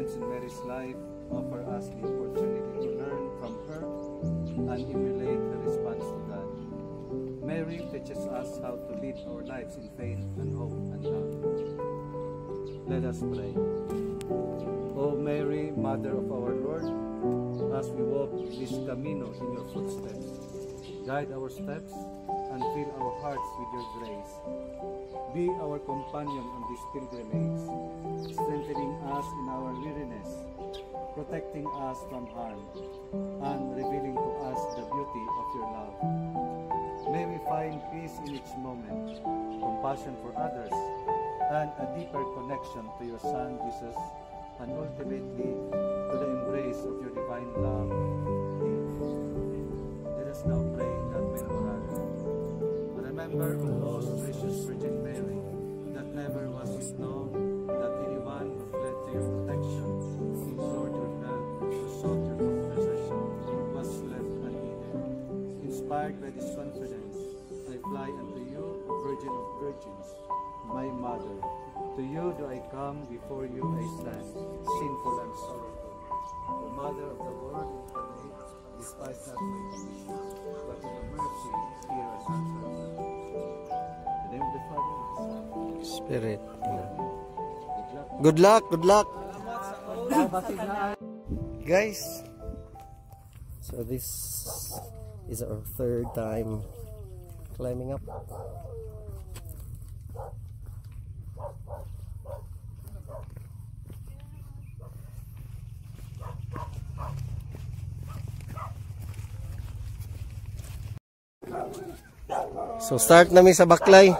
moments in Mary's life offer us the opportunity to learn from her and emulate her response to God. Mary teaches us how to live our lives in faith and hope and love. Let us pray. O Mary, Mother of our Lord, as we walk this Camino in your footsteps, guide our steps and fill our hearts with your grace. Be our companion on this pilgrimage, strengthening us in our weariness, protecting us from harm, and revealing to us the beauty of your love. May we find peace in each moment, compassion for others, and a deeper connection to your Son, Jesus, and ultimately to the embrace of your divine love. Amen. Let us now pray that memorandum. Remember, O most precious Virgin Mary, that never was it known that anyone who fled to your protection, implored your help, or sought your intercession, was left unaided. Inspired by this confidence, I fly unto you, O Virgin of Virgins, my Mother. To you do I come, before you I stand, sinful and sorrowful. O Mother of the Word incarnate, despise not my petition, but in your mercy hear and answer. In the name of the Father, and the Son, and the Spirit. Good luck. Good luck. Guys, so this is our third time climbing up. So start namin sa Baklay.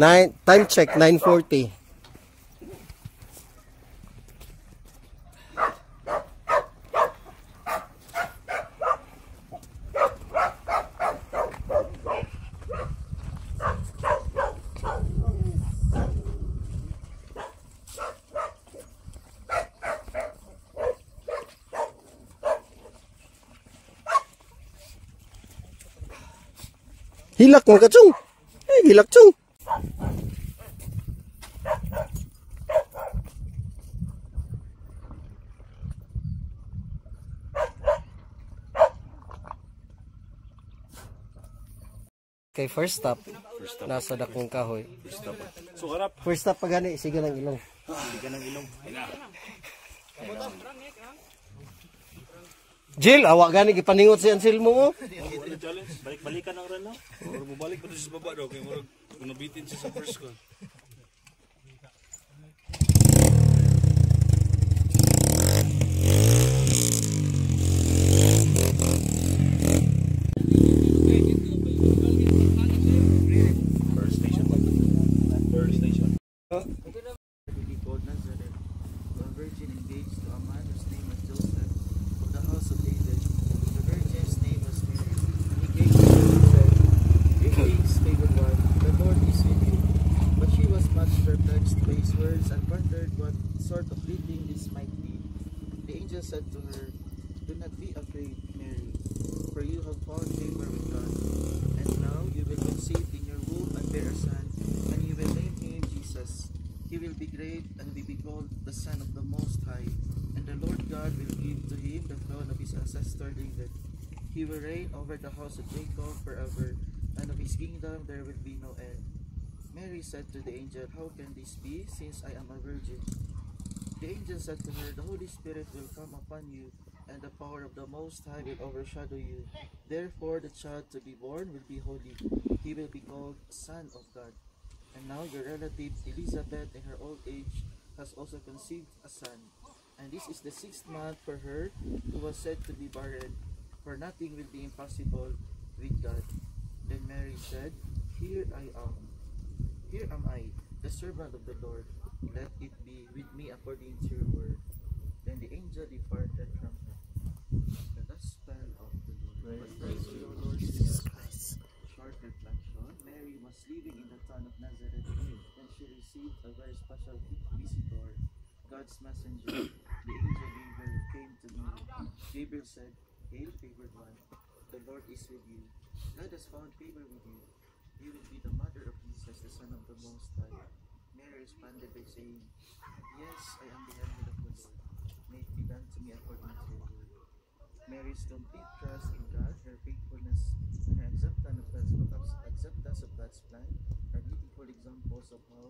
Time check 9:40. Hilak mo kachong. Hilak chong. Okay, first stop. Nasa dakong kahoy. First stop pa gani, sige ng ilong. Jill, awak gani gipaningot si Ansel mo. Balik-balikan ang ran na. Or mabalik pa sa baba daw kay murag nabitin siya sa first call. First station. First station. Nazareth, a virgin engaged to a man whose name was Joseph, of the house of David. The virgin's name was Mary. He came to her and said, "Greetings, favored one, the Lord is with you." But she was much perplexed by his words and wondered what sort of greeting this might be. The angel said to her, "Do not be afraid, Mary, for you have found favor with God. And now you will conceive in your womb and bear a son, and you will name him Jesus. He will be great and will be called the Son of the Most High, and the Lord God will give to him the throne of his ancestor David. He will reign over the house of Jacob forever, and of his kingdom there will be no end." Mary said to the angel, "How can this be, since I am a virgin?" The angel said to her, "The Holy Spirit will come upon you, and the power of the Most High will overshadow you. Therefore the child to be born will be holy. He will be called Son of God. And now your relative Elizabeth, in her old age, has also conceived a son. And this is the 6th month for her who was said to be barren, for nothing will be impossible with God." Then Mary said, Here am I, the servant of the Lord. Let it be with me according to your word." Then the angel departed from her. The Gospel of the Lord. Praise to your Lord Jesus Christ. Short reflection. Mary was living in the town of Nazareth, and she received a very special visitor, God's messenger. The angel Gabriel came to Mary. Gabriel said, "Hail, favored one, the Lord is with you. God has found favor with you. You will be the mother of Jesus, the Son of the Most High. Mary responded by saying, Yes, I am the handmaid of the Lord. May it be done to me according to your word. Mary's complete trust in God, her faithfulness, and her acceptance of God's plan are beautiful examples of how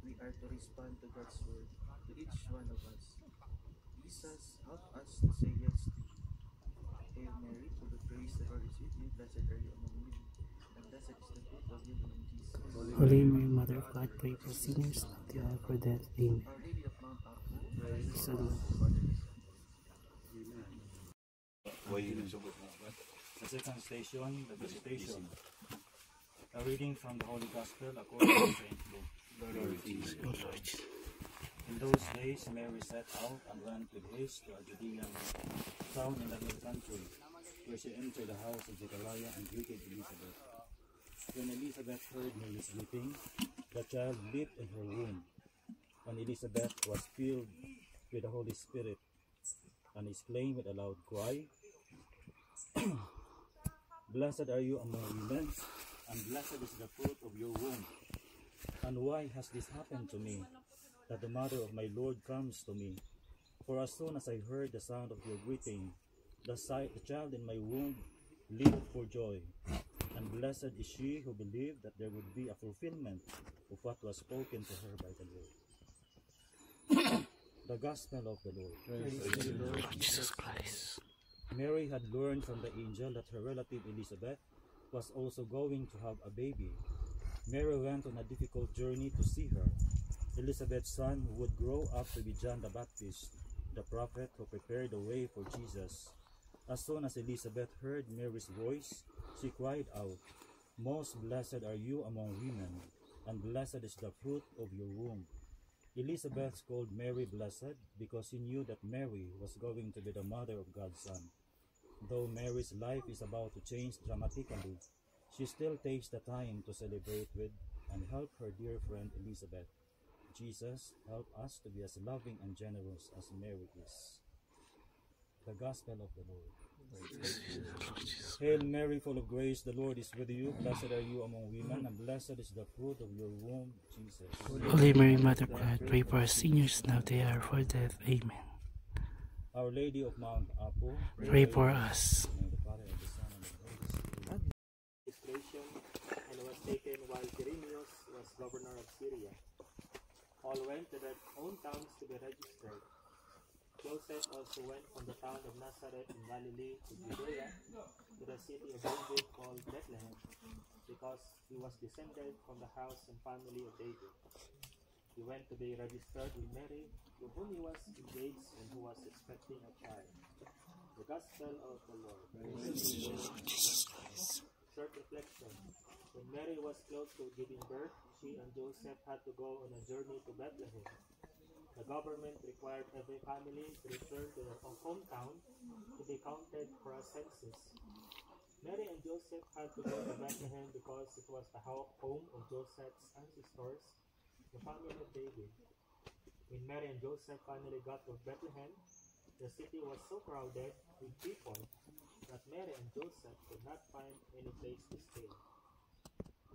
we are to respond to God's word to each one of us. Jesus, help us to say yes to you. Hail Mary, full of grace, the Lord is with you. Blessed are you among women, and blessed is the fruit of your womb, Jesus. Holy Mary, Mother of God, pray for sinners, now and at the hour of our death. Amen. Our Lady of Mount Apo, pray Praise for the us, Lord. Father and Son. The second station, the visitation. A reading from the Holy Gospel according to St. Luke. O Lord Jesus. In those days, Mary set out and went with haste to a Judean town in the hill country, where she entered the house of Zechariah and greeted Elizabeth. When Elizabeth heard Mary sleeping, the child leaped in her womb. And Elizabeth was filled with the Holy Spirit and exclaimed with a loud cry, Blessed are you among women, and blessed is the fruit of your womb. And why has this happened to me, that the mother of my Lord comes to me? For as soon as I heard the sound of your greeting, the child in my womb leaped for joy. And blessed is she who believed that there would be a fulfillment of what was spoken to her by the Lord. The Gospel of the Lord. Praise the Lord. Jesus Christ. Mary had learned from the angel that her relative Elizabeth was also going to have a baby. Mary went on a difficult journey to see her. Elizabeth's son, who would grow up to be John the Baptist, the prophet who prepared the way for Jesus. As soon as Elizabeth heard Mary's voice, she cried out, Most blessed are you among women, and blessed is the fruit of your womb. Elizabeth called Mary blessed because she knew that Mary was going to be the mother of God's Son. Though Mary's life is about to change dramatically, she still takes the time to celebrate with and help her dear friend Elizabeth. Jesus, help us to be as loving and generous as Mary is. The Gospel of the Lord. Hail Mary, full of grace, the Lord is with you. Blessed are you among women, and blessed is the fruit of your womb, Jesus. Holy Mary, Mother of God, pray for us sinners, now and at the hour of our death. Amen. Our Lady of Mount Apo, Pray for us. in the Father, and the Son, and the Holy Spirit. Administration and was taken while Quirinius was governor of Syria. All went to their own towns to be registered. Joseph also went from the town of Nazareth in Galilee to Judea, to the city of David called Bethlehem, because he was descended from the house and family of David. He went to be registered with Mary, to whom he was engaged and who was expecting a child. The Gospel of the Lord. Short reflection. When Mary was close to giving birth, she and Joseph had to go on a journey to Bethlehem. The government required every family to return to their hometown to be counted for a census. Mary and Joseph had to go to Bethlehem because it was the home of Joseph's ancestors, the family of David. When Mary and Joseph finally got to Bethlehem, the city was so crowded with people that Mary and Joseph could not find any place to stay.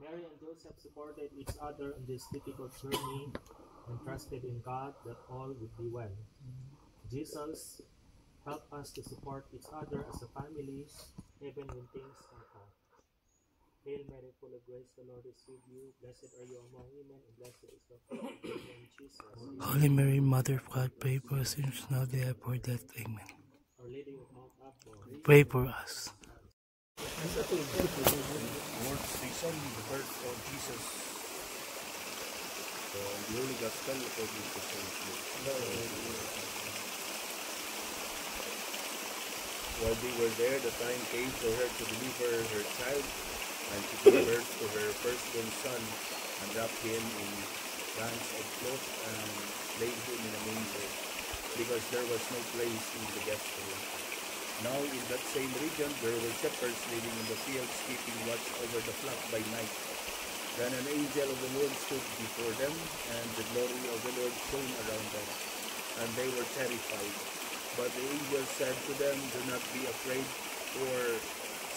Mary and Joseph supported each other in this difficult journey and trusted in God that all would be well. Jesus, help us to support each other as a family, even when things are tough. Hail Mary, full of grace, the Lord is with you. Blessed are you among women, and blessed is the fruit of your womb, Jesus. Holy Mary, Mother of God, pray for us sinners, now and at the hour of our death. Amen. Our Lady of Mount Apo, Pray for us. Fourth station, the birth of Jesus. So, the Holy Gospel according to St. Luke. While they were there, the time came for her to deliver her child and to give birth to her firstborn son, and wrap him in bands of cloth and laid him in a manger, because there was no place in the vestry. Now in that same region there were shepherds living in the fields, keeping watch over the flock by night. Then an angel of the Lord stood before them, and the glory of the Lord shone around them, and they were terrified. But the angel said to them, Do not be afraid, for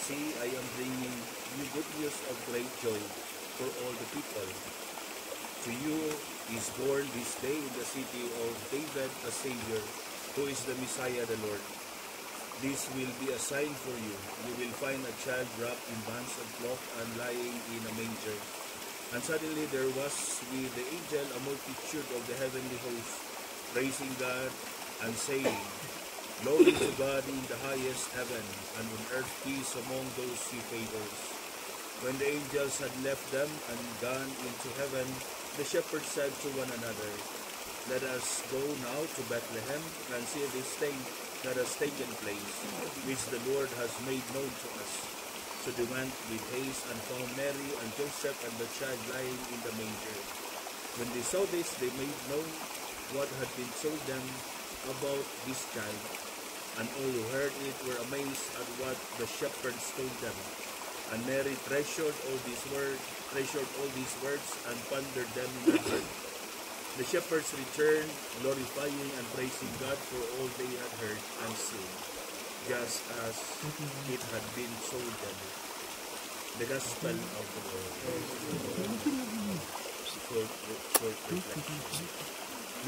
see, I am bringing you good news of great joy for all the people. To you is born this day in the city of David a Savior, who is the Messiah, the Lord. This will be a sign for you. You will find a child wrapped in bands of cloth and lying in a manger. And suddenly there was with the angel a multitude of the heavenly hosts, praising God and saying, Glory to God in the highest heaven, and on earth peace among those he favors. When the angels had left them and gone into heaven, the shepherds said to one another, Let us go now to Bethlehem and see this thing that has taken place, which the Lord has made known to us. So they went with haste and found Mary and Joseph and the child lying in the manger. When they saw this, they made known what had been told them about this child. And all who heard it were amazed at what the shepherds told them. And Mary treasured all these words and pondered them in her heart. The shepherds returned, glorifying and praising God for all they had heard and seen, just as it had been told them. The Gospel of the Lord. Short reflection.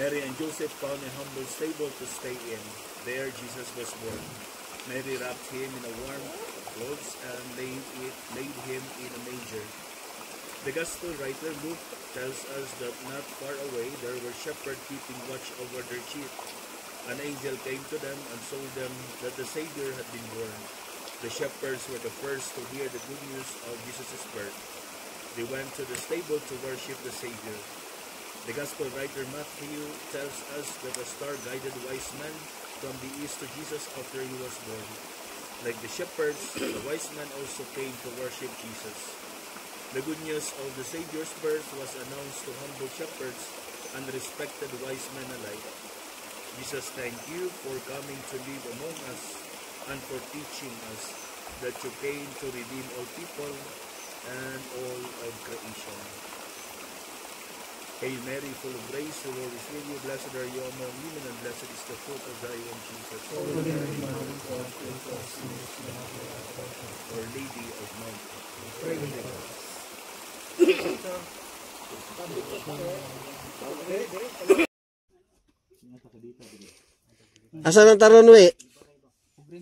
Mary and Joseph found a humble stable to stay in. There Jesus was born. Mary wrapped him in a warm clothes and laid him in a manger. The Gospel writer Luke tells us that not far away there were shepherds keeping watch over their sheep. An angel came to them and told them that the Savior had been born. The shepherds were the first to hear the good news of Jesus' birth. They went to the stable to worship the Savior. The Gospel writer Matthew tells us that a star guided wise men from the east to Jesus after he was born. Like the shepherds, the wise men also came to worship Jesus. The good news of the Savior's birth was announced to humble shepherds and respected wise men alike. Jesus, thank you for coming to live among us and for teaching us that you came to redeem all people and all of creation. Hail Mary, full of grace, the Lord is with you. Blessed are you among women, and blessed is the fruit of thy womb, Jesus. Our Lady of Mount, pray with us. Asan ang taron, we?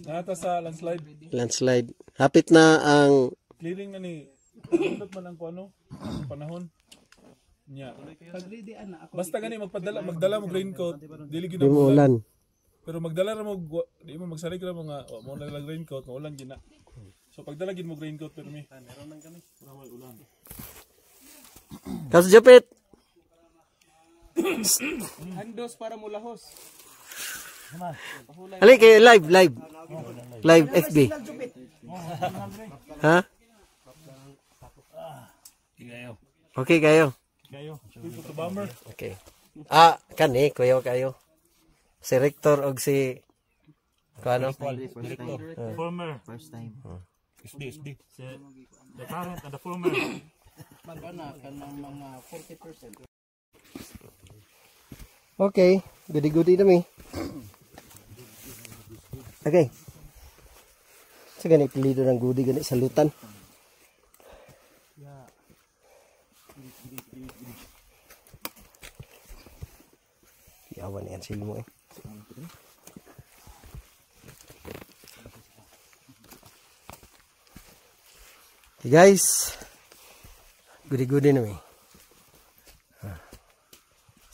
Nata sa landslide. Landslide. Hapit na ang Clearing na ni. Nandot man ang ano, panahon. Nya. Basta gani magdala mo raincoat, dili gyud mo ulan. Pero magdala ra mo di mo magsalig ra mo nga mo naglag raincoat, maulan gyud na. So pagdala gyud mo raincoat pero mi meron lang kami para may ulan. Kas Japet. Handos para mulahos. Ali kay live. Live FB. Ha? Okay kayo. People to bomber. Okay. Kani kuya kayo. Si Rector og si kano? Former. First time. SD. The current and the former. Mag-ana ka ng mga 40%. Okay, gudi-gudi na mi. Okay. Sa ganit pilido ng gudi ganit salutan. Yawan yan sila mo eh. Okay guys, gudi-gudi na mi.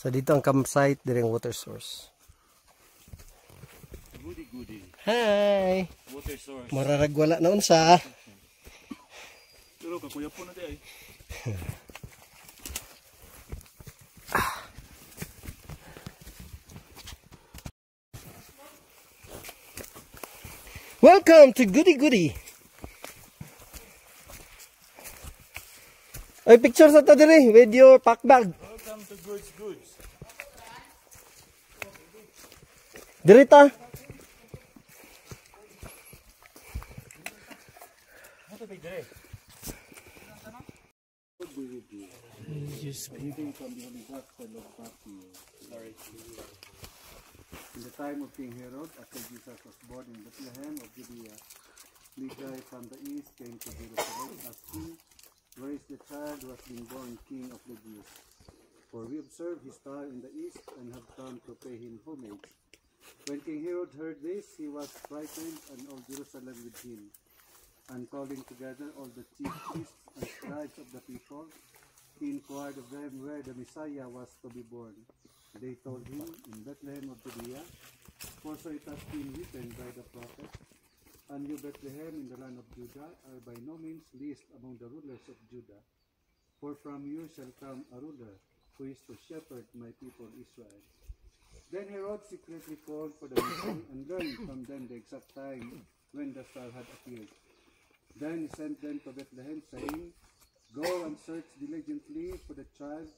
So dito ang campsite, direng water source. Goody. Hi! Water source. Mararagwala na unsa. Pero kakuya po na di ay. Welcome to Goody Goody. Ay, picture sa to dire with your pack bag. Welcome to Goods. Dirita. In the time of King Herod, after Jesus was born in Bethlehem of Judea, Magi from the east came to Jerusalem asking, where is the child who has been born King of the Jews? for we observed his star in the east and have come to pay him homage. When King Herod heard this, he was frightened, and all Jerusalem with him. And calling together all the chief priests and scribes of the people, he inquired of them where the Messiah was to be born. They told him, in Bethlehem of Judea, for so it has been written by the prophet, and you, Bethlehem, in the land of Judah, are by no means least among the rulers of Judah. For from you shall come a ruler, who is to shepherd my people Israel. Then Herod secretly called for the meeting and learned from them the exact time when the star had appeared. Then he sent them to Bethlehem, saying, Go and search diligently for the child,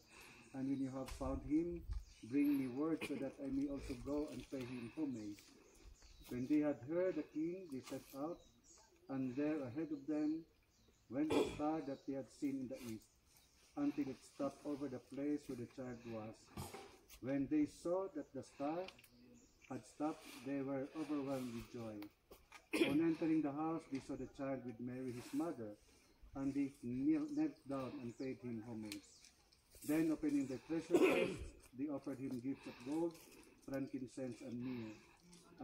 and when you have found him, bring me word so that I may also go and pay him homage. When they had heard the king, they set out, and there ahead of them went the star that they had seen in the east, until it stopped over the place where the child was. When they saw that the star had stopped, they were overwhelmed with joy. On entering the house, they saw the child with Mary his mother, and they knelt down and paid him homage. Then, opening their treasure chests, they offered him gifts of gold, frankincense, and myrrh.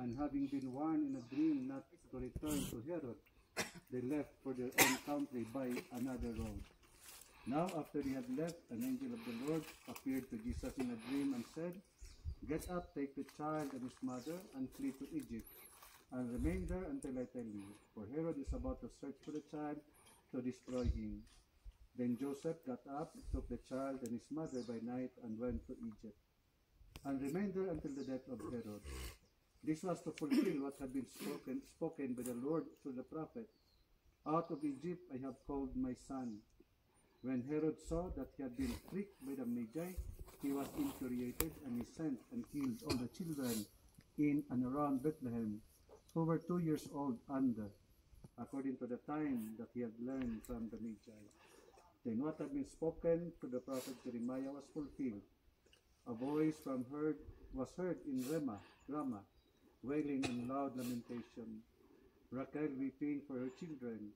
And having been warned in a dream not to return to Herod, they left for their own country by another road. Now, after they had left, an angel of the Lord appeared to Jesus in a dream and said, Get up, take the child and his mother, and flee to Egypt, and remain there until I tell you, for Herod is about to search for the child to destroy him. Then Joseph got up, took the child and his mother by night, and went to Egypt, and remained there until the death of Herod. This was to fulfill what had been spoken by the Lord through the prophet, Out of Egypt I have called my son. When Herod saw that he had been tricked by the Magi, he was infuriated, and he sent and killed all the children in and around Bethlehem, who were 2 years old under, according to the time that he had learned from the Magi. Then what had been spoken to the prophet Jeremiah was fulfilled. A voice was heard in Ramah, wailing and loud lamentation. Rachel weeping for her children.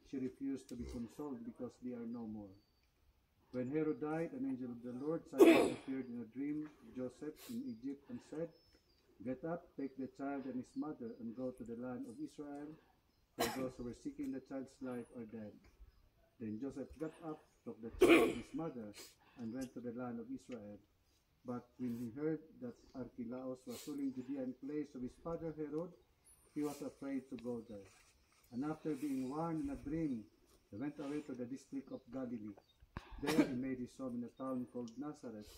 She refused to be consoled because they are no more. When Herod died, an angel of the Lord suddenly appeared in a dream to Joseph in Egypt and said, Get up, take the child and his mother, and go to the land of Israel, for those who were seeking the child's life are dead. Then Joseph got up, took the child and his mother, and went to the land of Israel. But when he heard that Archelaus was ruling Judea in place of his father Herod, he was afraid to go there. And after being warned in a dream, he went away to the district of Galilee. There he made his home in a town called Nazareth,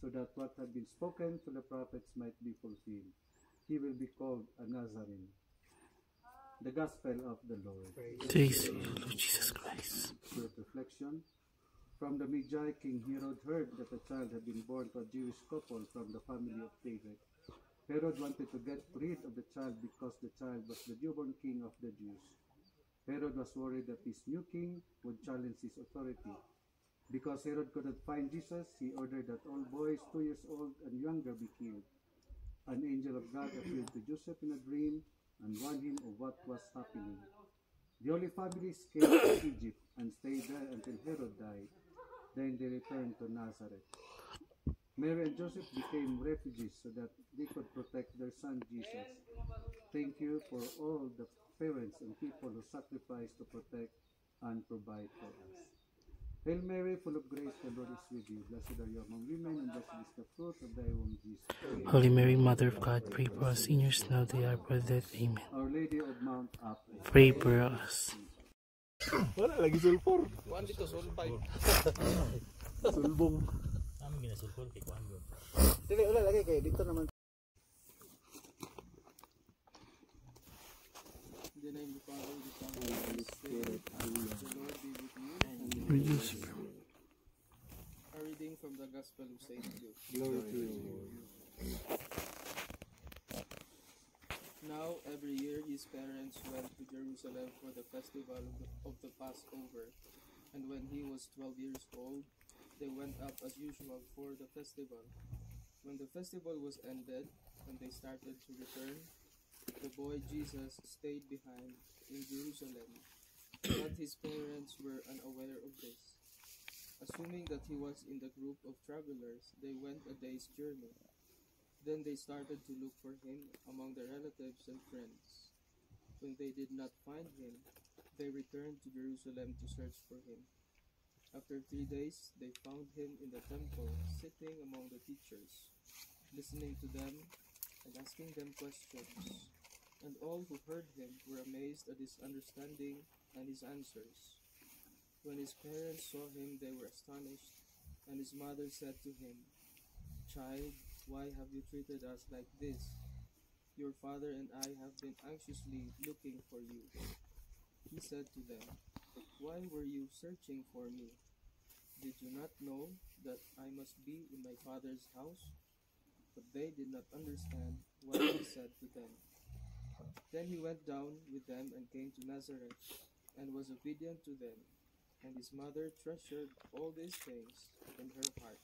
so that what had been spoken to the prophets might be fulfilled. He will be called a Nazarene. The Gospel of the Lord. Praise you, Lord Jesus Christ. Short reflection. From the Magi, King Herod heard that a child had been born to a Jewish couple from the family of David. Herod wanted to get rid of the child because the child was the newborn king of the Jews. Herod was worried that his new king would challenge his authority. Because Herod could not find Jesus, he ordered that all boys 2 years old and younger be killed. An angel of God appeared to Joseph in a dream and warned him of what was happening. The Holy Family escaped to Egypt and stayed there until Herod died. Then they returned to Nazareth. Mary and Joseph became refugees so that they could protect their son Jesus. Thank you for all the parents and people who sacrificed to protect and provide for us. Hail Mary, full of grace, the Lord is with you. Blessed are you among women, and blessed is the fruit of thy womb, Jesus. Holy Mary, Mother of God, pray for us sinners now they are for death. Amen. Our Lady of Mount Apple, Pray for us. Wala lagi sulpor. Kuan dito sulpay. Sulbong. Namin ginasulpon kay Kuan yun. Dili, wala lagi kayo. Dito naman. In the name of the Father, the Son, and the Holy Spirit. Amen. The Lord be with you. Reduce. A reading from the Gospel of St. Luke. glory to you, Lord. Now, every year his parents went to Jerusalem for the festival of the Passover. And when he was 12 years old, they went up as usual for the festival. When the festival was ended, and they started to return, the boy Jesus stayed behind in Jerusalem, but his parents were unaware of this. Assuming that he was in the group of travelers, they went a day's journey. Then they started to look for him among their relatives and friends. When they did not find him, they returned to Jerusalem to search for him. After 3 days, they found him in the temple, sitting among the teachers, listening to them and asking them questions. And all who heard him were amazed at his understanding and his answers. When his parents saw him, they were astonished, and his mother said to him, "Child, why have you treated us like this? Your father and I have been anxiously looking for you." He said to them, "Why were you searching for me? Did you not know that I must be in my father's house?" But they did not understand what he said to them. Then he went down with them and came to Nazareth, and was obedient to them. And his mother treasured all these things in her heart.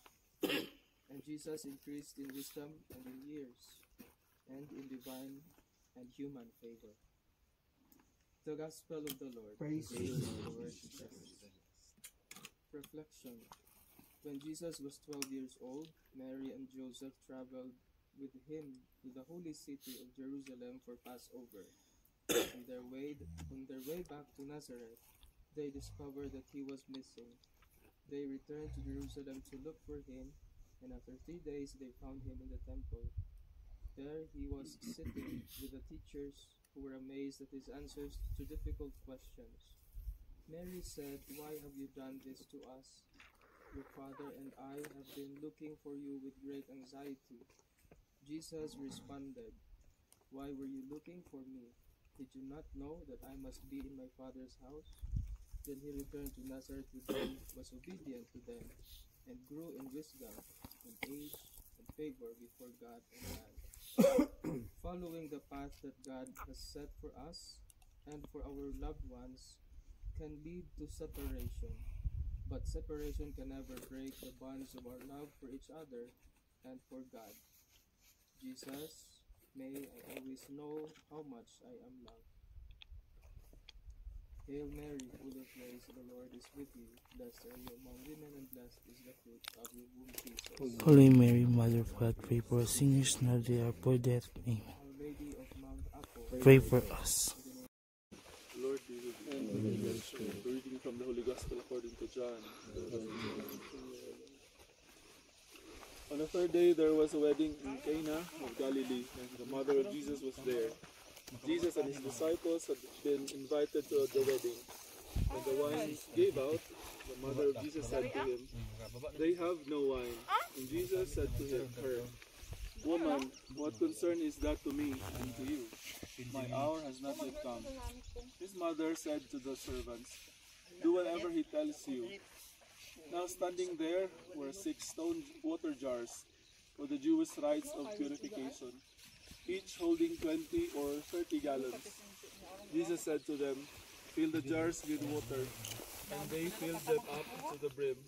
And Jesus increased in wisdom and in years, and in divine and human favor. The Gospel of the Lord. Praise to you, Lord Jesus. Reflection. When Jesus was 12 years old, Mary and Joseph traveled with him to the holy city of Jerusalem for Passover. On their way back to Nazareth, they discovered that he was missing. They returned to Jerusalem to look for him, and after 3 days they found him in the temple. There he was sitting with the teachers, who were amazed at his answers to difficult questions. Mary said, "Why have you done this to us? Your father and I have been looking for you with great anxiety." Jesus responded, "Why were you looking for me? Did you not know that I must be in my Father's house?" Then he returned to Nazareth with them, was obedient to them, and grew in wisdom, and age, and favor before God and man. Following the path that God has set for us and for our loved ones can lead to separation, but separation can never break the bonds of our love for each other and for God. Jesus, may I always know how much I am loved. Hail Mary, full of grace, the Lord is with you. Blessed are you among women, and blessed is the fruit of your womb, Jesus. Holy Mary, Mother of God, pray for us sinners now they are for death. Amen. Our Lady of Mount Apo, Pray for us. Lord be with you. The reading from the Holy Gospel according to John. On the third day there was a wedding in Cana of Galilee, and the mother of Jesus was there. Jesus and his disciples had been invited to the wedding. When the wine gave out, the mother of Jesus said to him, "They have no wine." And Jesus said to her, "Woman, what concern is that to me and to you? My hour has not yet come." His mother said to the servants, "Do whatever he tells you." Now standing there were 6 stone water jars for the Jewish rites of purification, each holding 20 or 30 gallons. Jesus said to them, "Fill the jars with water." And they filled them up to the brim.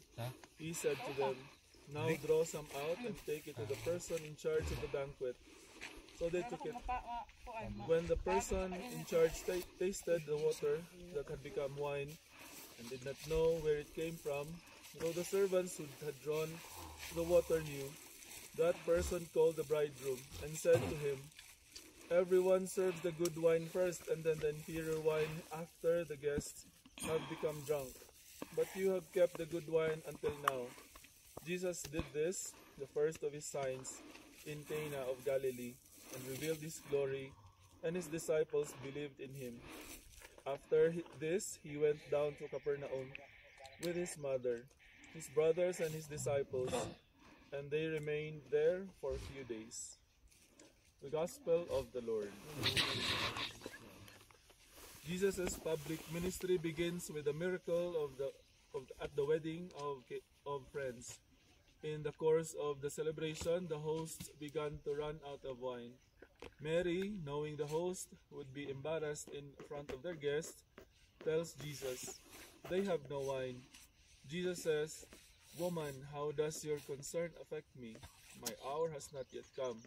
He said to them, "Now draw some out and take it to the person in charge of the banquet." So they took it. When the person in charge tasted the water that had become wine and did not know where it came from, though the servants who had drawn the water knew, that person called the bridegroom and said to him, "Everyone serves the good wine first, and then the inferior wine after the guests have become drunk. But you have kept the good wine until now." Jesus did this, the first of his signs, in Cana of Galilee, and revealed his glory, and his disciples believed in him. After this, he went down to Capernaum with his mother, his brothers, and his disciples, and they remained there for a few days. The Gospel of the Lord. Jesus' public ministry begins with a miracle at the wedding of friends. In the course of the celebration, the hosts began to run out of wine. Mary, knowing the host would be embarrassed in front of their guests, tells Jesus, "They have no wine." Jesus says, "Woman, how does your concern affect me? My hour has not yet come."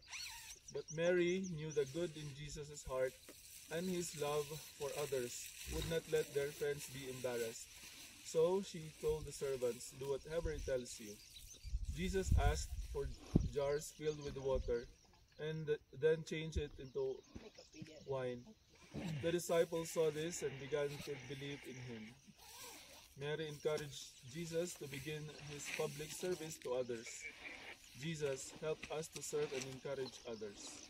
But Mary knew the good in Jesus' heart, and his love for others would not let their friends be embarrassed. So she told the servants, "Do whatever he tells you." Jesus asked for jars filled with water and then changed it into wine. The disciples saw this and began to believe in him. Mary encouraged Jesus to begin his public service to others. Jesus, help us to serve and encourage others.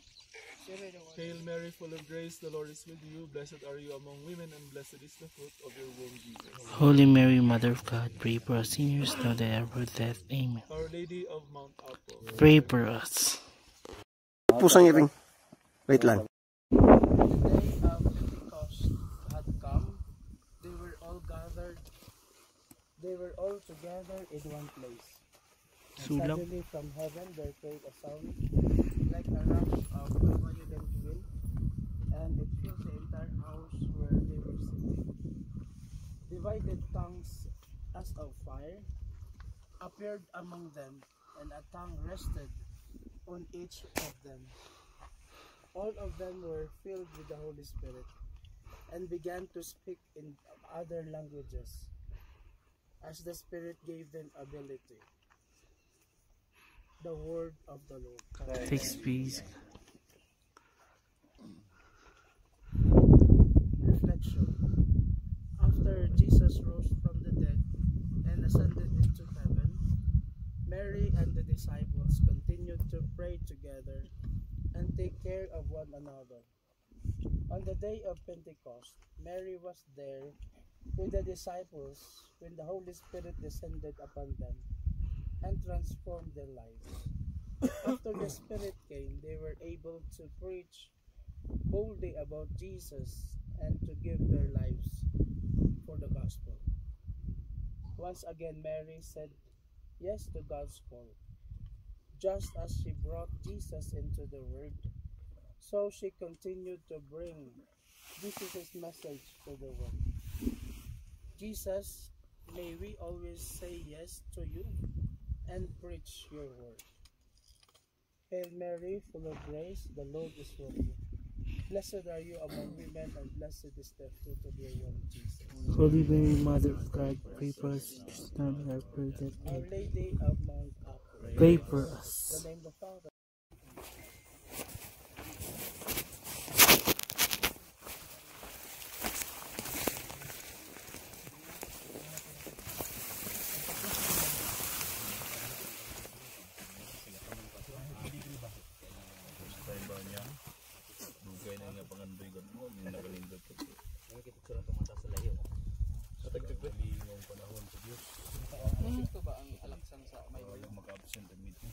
Hail Mary, full of grace, the Lord is with you. Blessed are you among women, and blessed is the fruit of your womb, Jesus. Holy Mary, Mother of God, pray for us sinners now and at our death. Amen. Our Lady of Mount Apple, Pray for us. Pusang iring. Wait lang. The day of Pentecost had come. They were all together in one place. And Sulam. suddenly from heaven there came a sound like a rush of a violent wind, and it filled the entire house where they were sitting. Divided tongues as of fire appeared among them, and a tongue rested on each of them. All of them were filled with the Holy Spirit and began to speak in other languages as the Spirit gave them ability. The word of the Lord. Thanks be. Reflection. After Jesus rose from the dead and ascended into heaven, Mary and the disciples continued to pray together and take care of one another. On the day of Pentecost, Mary was there with the disciples when the Holy Spirit descended upon them and transformed their lives. After the Spirit came, they were able to preach boldly about Jesus and to give their lives for the gospel. Once again, Mary said yes to God's call. Just as she brought Jesus into the world, so she continued to bring Jesus' message to the world. Jesus, may we always say yes to you and preach your word. Hail Mary, full of grace, the Lord is with you. Blessed are you among women, and blessed is the fruit of your womb, Jesus. Holy Mary, Mother of God, pray for us sinners now and at our death. Our Amen. Lady of Mount Apple. Pray for In us. the name of the Father. Dugay na nga pangandoy ko mo, yung nakalindot ko. Ngong panahon sa Diyos. Ito ba ang alaksan sa may Yung maka-absent ang meeting.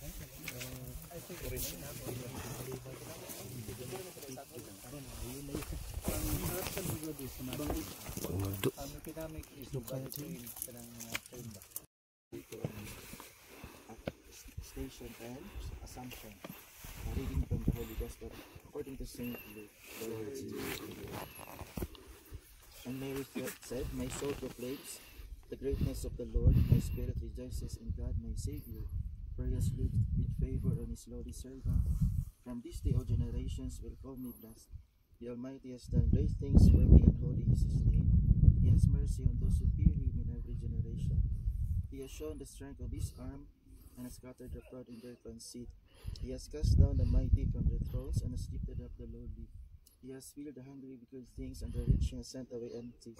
Ang economic is to between kanang mga term ba? Station and Assumption. Reading from the Holy Gospel according to Saint Luke. And Mary said, "My soul proclaims the greatness of the Lord. My spirit rejoices in God my Savior, for he has looked with favor on his lowly servant. From this day all generations will call me blessed. The Almighty has done great things for me, and holy is his name. He has mercy on those who fear him in every generation. He has shown the strength of his arm and has scattered the proud in their conceit. He has cast down the mighty from their thrones and has lifted up the lowly. He has filled the hungry with good things, and the rich he has sent away empty.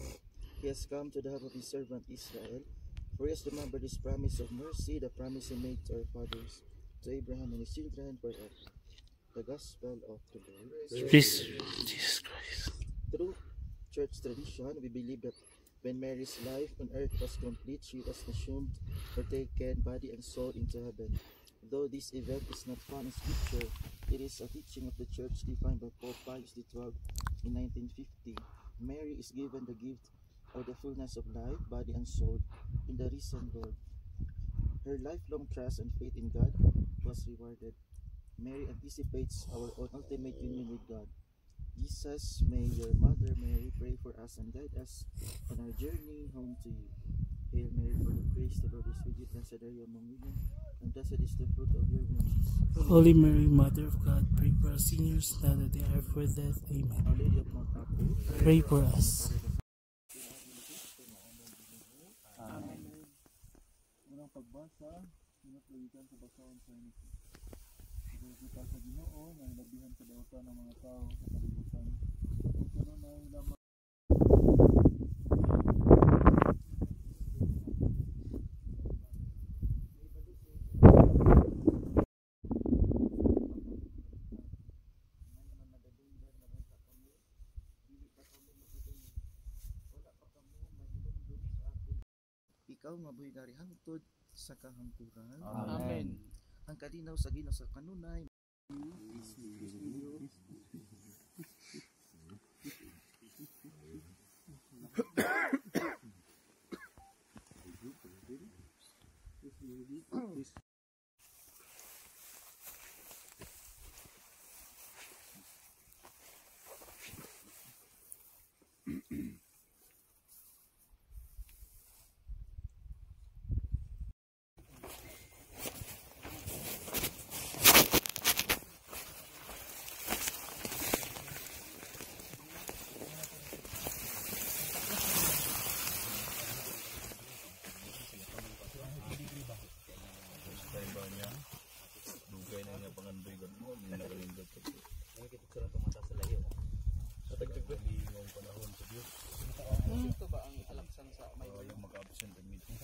He has come to the help of his servant Israel, for he has remembered his promise of mercy, the promise he made to our fathers, to Abraham and his children forever." The Gospel of the Lord. Praise Jesus Christ. Through church tradition, we believe that when Mary's life on earth was complete, she was assumed or taken body and soul into heaven. Though this event is not found in Scripture, it is a teaching of the Church defined by Pope Pius XII in 1950. Mary is given the gift of the fullness of life, body and soul in the risen Lord. Her lifelong trust and faith in God was rewarded. Mary anticipates our own ultimate union with God. Jesus, may your Mother Mary pray for us and guide us on our journey home to you. Hail Mary, full of grace, the Lord is with you. Blessed are you among women, and blessed is the fruit of your womb, Jesus. Holy Mary, Mother of God, pray for us sinners now and at the hour of our death. Amen. Our Lady of Mount Apple. Pray for us. mabasa, sinatlagitan sa basahon sa Henesis. Kita sa Ginoo na hilabihan sa dautan ng mga tao sa kalibutan. Kung kanon ay lamang ikaw mabuhay dari hangtod sa kahangturan. Amen. Ang kalinaw sa Ginoo sa kanunay. Ito ba ang alaksan sa may yung maka-absent ang meeting?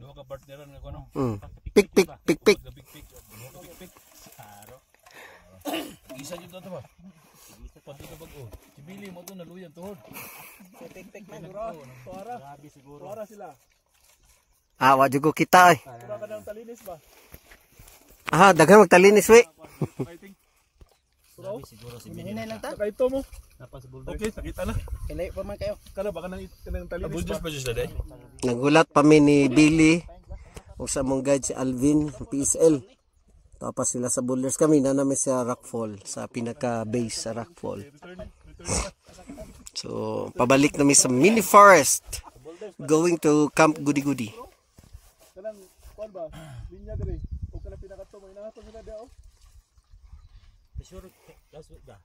Duha ka partneran nga kuno. Pik. Isa jud to ba? Pati ka bag-o. Si Billy mo to naluyan tuhod. Pik man duro. Tuara. Grabe siguro. Tuara sila. Wa jud ko kita eh. Tuara ka ng talinis ba? Daghan magtalinis we. I think. Grabe siguro si Billy. Hinay lang ta. Nakaito mo. Tapos boulder. Okay, nakita na. Kalayo pa man kayo. Kana baka nang talinis Bullders ba? pa jud sa day. Nagulat pa mi ni Billy o sa mong guide si Alvin, PSL. Tapos sila sa boulders kami na namin sa Rockfall, sa pinaka-base sa Rockfall. So, pabalik namin sa mini forest. Going to Camp Goody Goody. Kanang kuan ba? Linya dire. O kana pinakato mo inahato sila daw. Sure last week ba?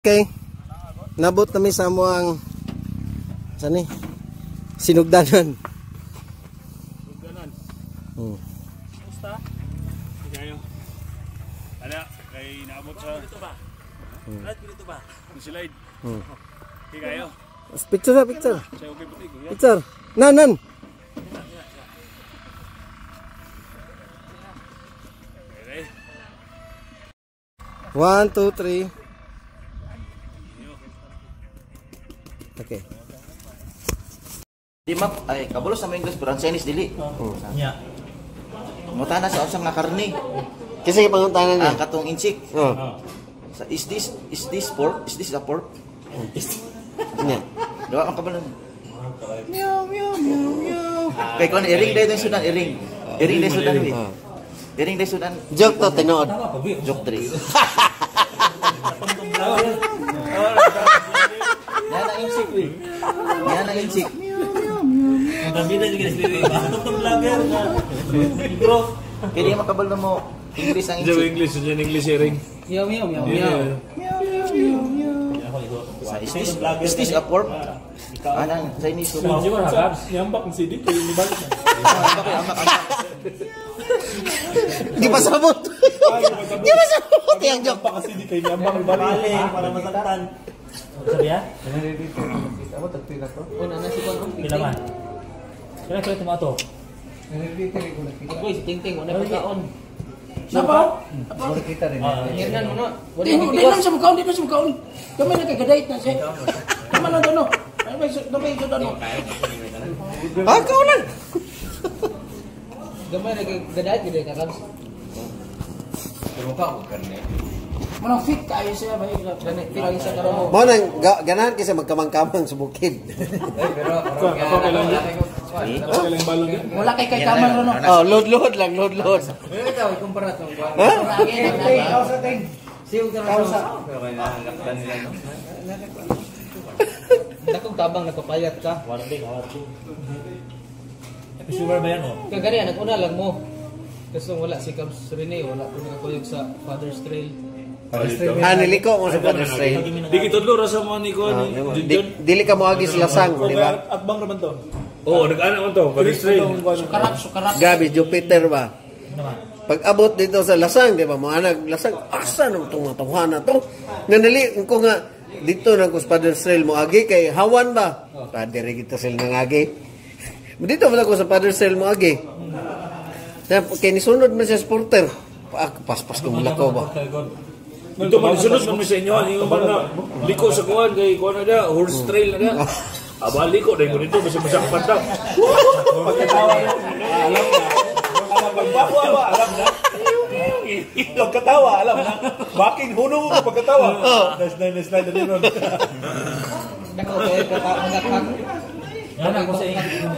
Okay. Nabot namin sa mo ang sani? Sinugdanan. Musta? Kayo. Ada kay naabot sa Dito ba? Brad, dito ba? slide. Okay kayo. Picture na, picture. Say okay puti ko. Picture. Nan. Okay. 1, 2, 3. Okay. Di map ay kabulos sa English pero ang Chinese dili. Nya. Mutana sa usang nga karne. Kasi panguntanan niya. Ang katong insik. Is this pork? Is this a pork? Nya. Doa ang kabalon. Meow meow meow meow. Kay kon iring day Sudan iring. Iring day Sudan wi. Iring day Sudan. Joke to, tinood. Joke 3. Yan ang insik wi. Yan ang insik. Ang tambida juga di sini. Tong vlogger na. Bro, Kaya makabalo mo English ang insik. English, English hearing. meow meow meow. Is this a pork? Anang Chinese ko. Nyambak ng CD kay ni balik na. Di pa sabot. Di pa sabot yung joke. Nyambak kasi di kay nyambak ni balik. Bale para masaktan. Sabi ya? Ako tagpila to. Una na si Kono. Pila man. Kaya tomato. Nilitiri ko nakita. Boy, si Ting Ting, wala pa kaon. Napa? Wala kita rin. Hirnan mo na. Wala Di yung lang sa mukhaon, di lang sa mukhaon. Kami nagkagadait na siya. Tama lang doon. Ano ba yung doon? Ikaw lang. Gamay naggadait gid ka kabs. Pero ka ako karne. Manang fit kayo siya ba? Pinang isa ka mo. Mo nang ganahan kasi magkamang-kamang sa bukid. Pero Ako kailang balon yan. Wala kay kaman ron. Load lang. ikaw ikumpara to. Siyog ka sa. Pero kaya nakaktan nila no. Dakong tabang nagpapayat ka. Episure ba yan, oh? Kagani, nag-una lang mo. Kasi wala si Cubs Rene, wala ko nakakuyog sa Father's Trail. Niliko mo sa Father's Trail. Di kitudlo ra sa mga ni ko ni Dili ka mo agi sa lasang, di ba? Akbang naman to. Oo, nag-ana man to, Father's Trail. Sukarap. Gabi, Jupiter ba? Pag abot dito sa lasang, di ba? Mga naglasang, asa nang itong matuhan na to? Nanali, ko nga, dito na ko sa Father's Trail mo agi, kay Hawan ba? Padre kita sila nang agi. Dito wala ko sa Father's Trail mo agi. Kaya nisunod man siya supporter. Paspas ko mula ko ba? Ito man, sunod man sa inyo, yung mga liko sa kuhan, kay kuhan na da, horse trail na da. Aba, liko, dahil ko dito, masang pantang. Pagkatawa na. Alam na. Pagbawa ba? Alam na. Ilog katawa, alam na. Baking hunong mo pagkatawa. Slide na din ron. Nako, kaya katawa. Yan ako sa inyo.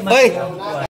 Hoy!